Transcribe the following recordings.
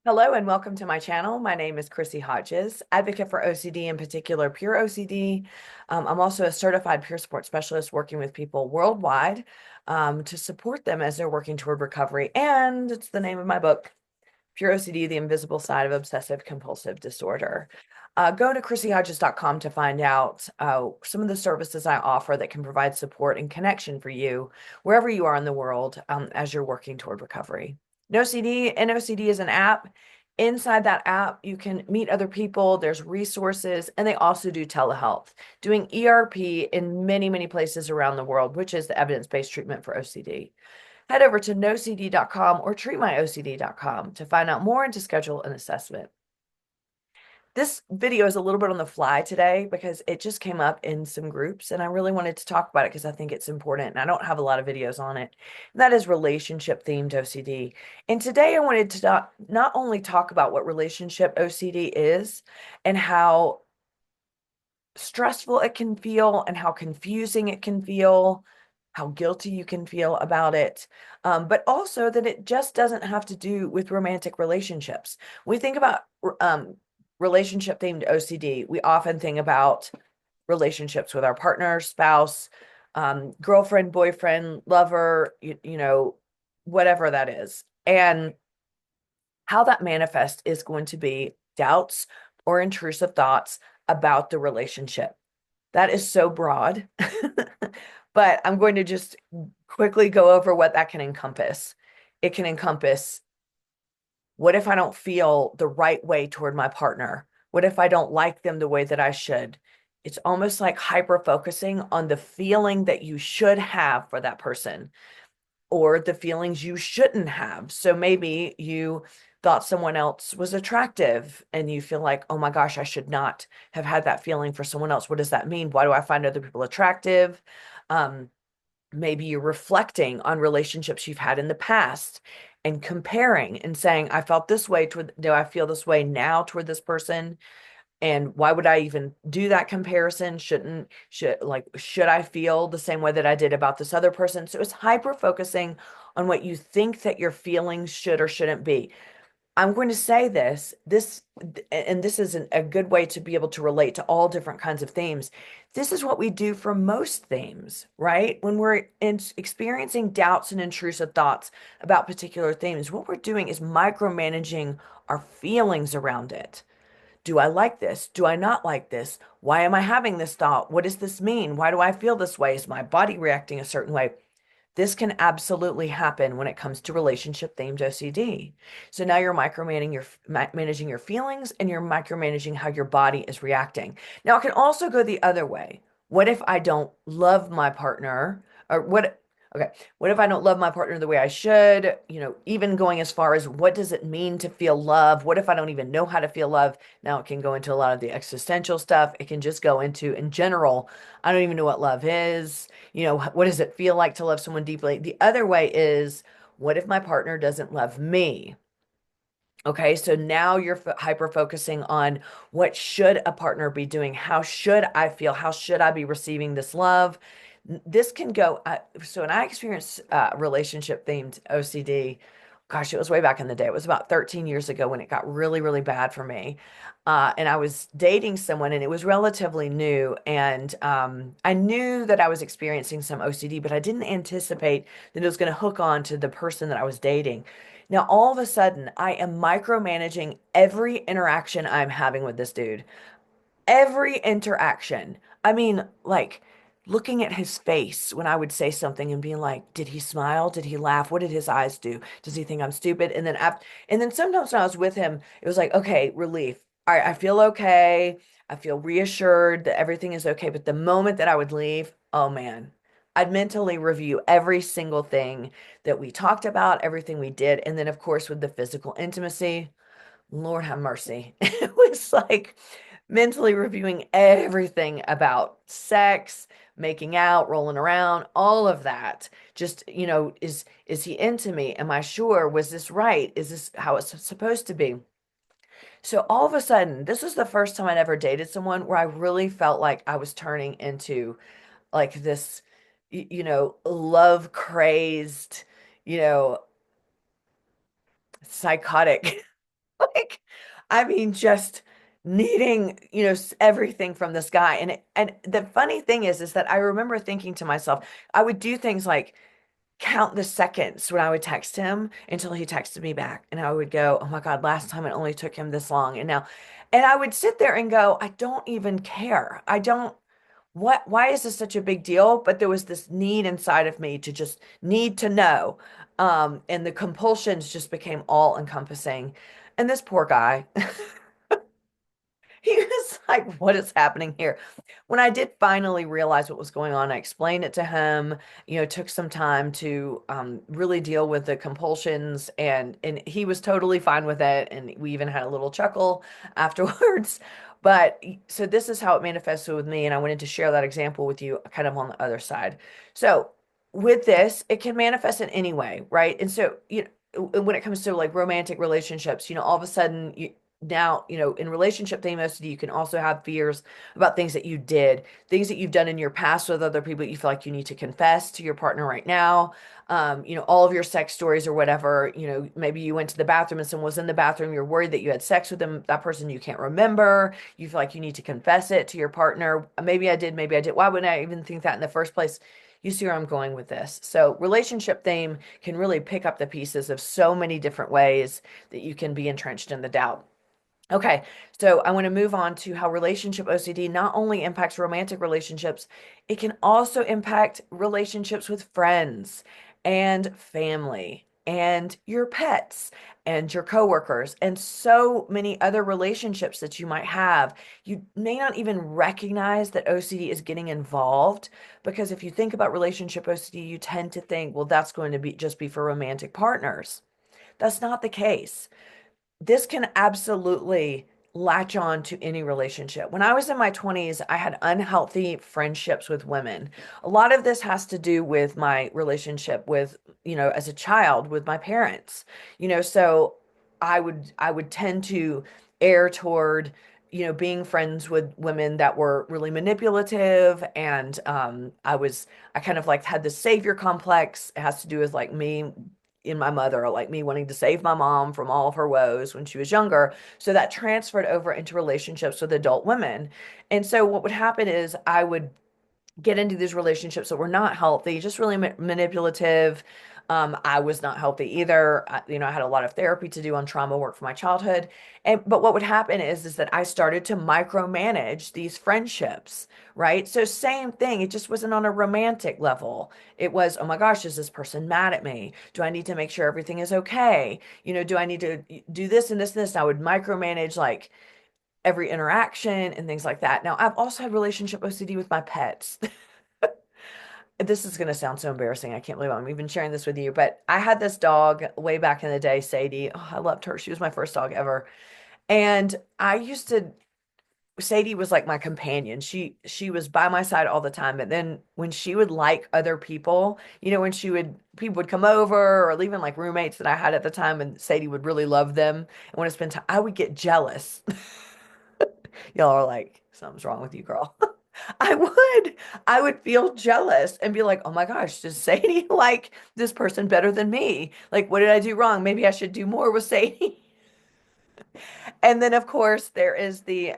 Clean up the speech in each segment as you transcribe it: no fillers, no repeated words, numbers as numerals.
Hello and welcome to my channel. My name is Chrissy Hodges, advocate for OCD, in particular pure OCD. I'm also a certified peer support specialist working with people worldwide to support them as they're working toward recovery. And it's the name of my book, Pure OCD, The Invisible Side of Obsessive Compulsive Disorder. Go to chrissyhodges.com to find out some of the services I offer that can provide support and connection for you wherever you are in the world as you're working toward recovery. NOCD is an app. Inside that app, you can meet other people. There's resources, and they also do telehealth, doing ERP in many, many places around the world, which is the evidence-based treatment for OCD. Head over to nocd.com or treatmyocd.com to find out more and to schedule an assessment. This video is a little bit on the fly today because it just came up in some groups and I really wanted to talk about it because I think it's important and I don't have a lot of videos on it. That is relationship themed OCD. And today I wanted to not only talk about what relationship OCD is and how stressful it can feel and how confusing it can feel, how guilty you can feel about it, but also that it just doesn't have to do with romantic relationships. When we think about relationship themed OCD, we often think about relationships with our partner, spouse, girlfriend, boyfriend, lover, whatever that is. And how that manifests is going to be doubts or intrusive thoughts about the relationship. That is so broad, but I'm going to just quickly go over what that can encompass. It can encompass, what if I don't feel the right way toward my partner? What if I don't like them the way that I should? It's almost like hyper focusing on the feeling that you should have for that person or the feelings you shouldn't have. So maybe you thought someone else was attractive and you feel like, oh my gosh, I should not have had that feeling for someone else. What does that mean? Why do I find other people attractive? Um, Maybe you're reflecting on relationships you've had in the past and comparing and saying, I felt this way toward, do I feel this way now toward this person? And why would I even do that comparison? Should I feel the same way that I did about this other person? So it's hyper focusing on what you think that your feelings should or shouldn't be. I'm going to say and this is a good way to be able to relate to all different kinds of themes. This is what we do for most themes, right? When we're experiencing doubts and intrusive thoughts about particular themes, what we're doing is micromanaging our feelings around it. Do I like this? Do I not like this? Why am I having this thought? What does this mean? Why do I feel this way? Is my body reacting a certain way? This can absolutely happen when it comes to relationship themed OCD. So now you're managing your feelings and you're micromanaging how your body is reacting. Now it can also go the other way. What if I don't love my partner or what Okay, what if I don't love my partner the way I should? Even going as far as what does it mean to feel love? What if I don't even know how to feel love? Now it can go into a lot of the existential stuff. It can just go into, in general, I don't even know what love is. What does it feel like to love someone deeply? The other way is, what if my partner doesn't love me? Okay, so now you're hyper focusing on what should a partner be doing? How should I feel? How should I be receiving this love? This can go. So, when I experienced relationship themed OCD, gosh, it was way back in the day. It was about 13 years ago when it got really, really bad for me. And I was dating someone and it was relatively new. And I knew that I was experiencing some OCD, but I didn't anticipate that it was going to hook on to the person that I was dating. Now, all of a sudden, I am micromanaging every interaction I'm having with this dude. Every interaction. I mean, like looking at his face when I would say something and being like, did he smile? Did he laugh? What did his eyes do? Does he think I'm stupid? And then sometimes when I was with him, it was like, okay, relief. All right, I feel okay. I feel reassured that everything is okay. But the moment that I would leave, oh man, I'd mentally review every single thing that we talked about, everything we did. And then, of course, with the physical intimacy, Lord have mercy. It was like mentally reviewing everything about sex, making out, rolling around, all of that. Just, is he into me? Am I sure? Was this right? Is this how it's supposed to be? So all of a sudden, this was the first time I'd ever dated someone where I really felt like I was turning into like this, love crazed, you know, psychotic I mean, just needing, everything from this guy. And the funny thing is that I remember thinking to myself, I would do things like count the seconds when I would text him until he texted me back. And I would go, oh my God, last time it only took him this long. And I would sit there and go, I don't even care. I don't, why is this such a big deal? But there was this need inside of me to just need to know. And the compulsions just became all encompassing. And this poor guy, he was like, what is happening here? When I did finally realize what was going on, I explained it to him, took some time to really deal with the compulsions, and he was totally fine with it. And we even had a little chuckle afterwards. But so this is how it manifested with me. And I wanted to share that example with you kind of on the other side. So with this, it can manifest in any way, right? And so, when it comes to like romantic relationships, all of a sudden now, in relationship theme OCD, you can also have fears about things that you did, things that you've done in your past with other people that you feel like you need to confess to your partner right now. All of your sex stories or whatever, maybe you went to the bathroom and someone was in the bathroom, you're worried that you had sex with them, that person you can't remember, you feel like you need to confess it to your partner. Maybe I did, maybe I did. Why wouldn't I even think that in the first place? You see where I'm going with this. So, relationship theme can really pick up the pieces of so many different ways that you can be entrenched in the doubt. Okay, so I want to move on to how relationship OCD not only impacts romantic relationships, it can also impact relationships with friends and family and your pets and your coworkers and so many other relationships that you might have. You may not even recognize that OCD is getting involved because if you think about relationship OCD, you tend to think, well, that's going to be just be for romantic partners. That's not the case. This can absolutely latch on to any relationship. When I was in my 20s, I had unhealthy friendships with women. A lot of this has to do with my relationship with, as a child with my parents. So I would tend to err toward being friends with women that were really manipulative, and I kind of like had this savior complex. It has to do with like me in my mother, like me wanting to save my mom from all of her woes when she was younger. So that transferred over into relationships with adult women. And so what would happen is I would get into these relationships that were not healthy, just really manipulative. I was not healthy either. I had a lot of therapy to do on trauma work for my childhood. But what would happen is that I started to micromanage these friendships, right? So same thing. It just wasn't on a romantic level. It was, oh my gosh, is this person mad at me? Do I need to make sure everything is okay? Do I need to do this and this and this? And I would micromanage like every interaction and things like that. Now, I've also had relationship OCD with my pets. This is going to sound so embarrassing. I can't believe I'm even sharing this with you, but I had this dog way back in the day, Sadie. Oh, I loved her. She was my first dog ever. And Sadie was like my companion. She was by my side all the time. But then when she would like other people, when people would come over or even like roommates that I had at the time, and Sadie would really love them and want to spend time, I would get jealous. Y'all are like, something's wrong with you, girl. I would. I would feel jealous and be like, oh my gosh, does Sadie like this person better than me? Like, what did I do wrong? Maybe I should do more with Sadie. And then, of course, there is the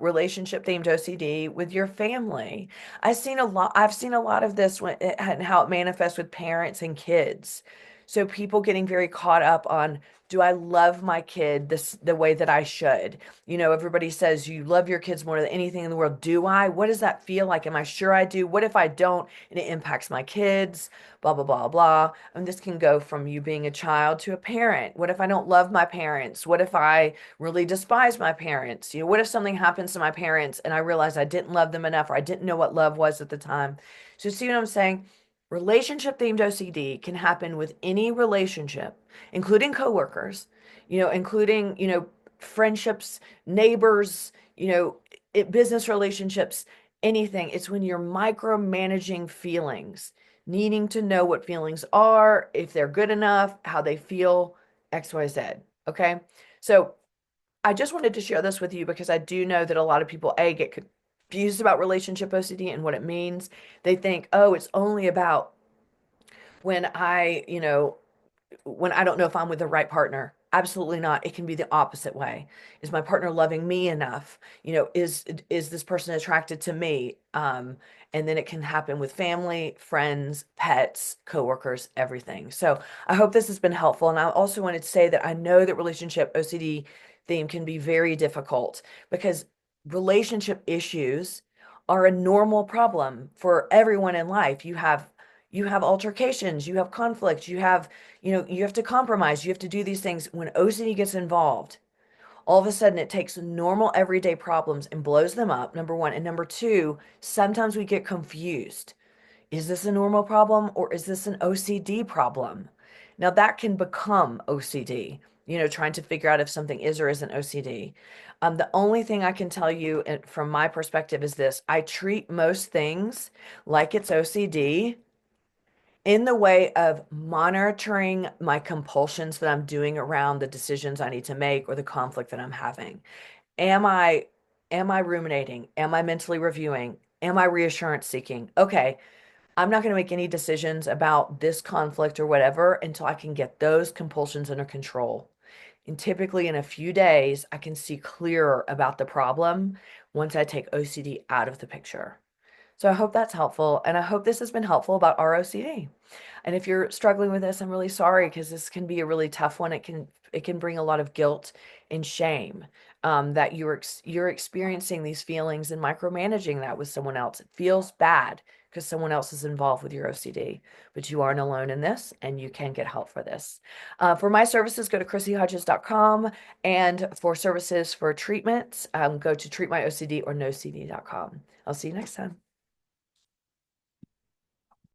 relationship themed OCD with your family. I've seen a lot of this and how it manifests with parents and kids. So people getting very caught up on, do I love my kid the way that I should? Everybody says you love your kids more than anything in the world. Do I? What does that feel like? Am I sure I do? What if I don't and it impacts my kids? Blah, blah, blah, blah. And this can go from you being a child to a parent. What if I don't love my parents? What if I really despise my parents? What if something happens to my parents and I realize I didn't love them enough or I didn't know what love was at the time? So, see what I'm saying? Relationship themed OCD can happen with any relationship, including coworkers, including, friendships, neighbors, business relationships, anything. It's when you're micromanaging feelings, needing to know what feelings are, if they're good enough, how they feel, XYZ. Okay. So I just wanted to share this with you because I do know that a lot of people, get confused about relationship OCD and what it means. They think, oh, it's only about when I, when I don't know if I'm with the right partner. Absolutely not. It can be the opposite way. Is my partner loving me enough? Is this person attracted to me? And then it can happen with family, friends, pets, coworkers, everything. So I hope this has been helpful. And I also wanted to say that I know that relationship OCD theme can be very difficult because relationship issues are a normal problem for everyone in life. You have altercations, you have conflict, you have to compromise, you have to do these things. When OCD gets involved, all of a sudden it takes normal everyday problems and blows them up, number one. And number two, sometimes we get confused. Is this a normal problem or is this an OCD problem? Now that can become OCD, trying to figure out if something is or isn't OCD. The only thing I can tell you from my perspective is this: I treat most things like it's OCD in the way of monitoring my compulsions that I'm doing around the decisions I need to make or the conflict that I'm having. Am I am I ruminating? Am I mentally reviewing? Am I reassurance seeking? Okay, I'm not going to make any decisions about this conflict or whatever until I can get those compulsions under control. And typically in a few days, I can see clearer about the problem once I take OCD out of the picture. So I hope that's helpful, and I hope this has been helpful about ROCD. And if you're struggling with this, I'm really sorry because this can be a really tough one. It can bring a lot of guilt and shame that you're experiencing these feelings and micromanaging that with someone else. It feels bad because someone else is involved with your OCD, but you aren't alone in this, and you can get help for this. For my services, go to chrissyhodges.com, and for services for treatments, go to treatmyocd or nocd.com. I'll see you next time.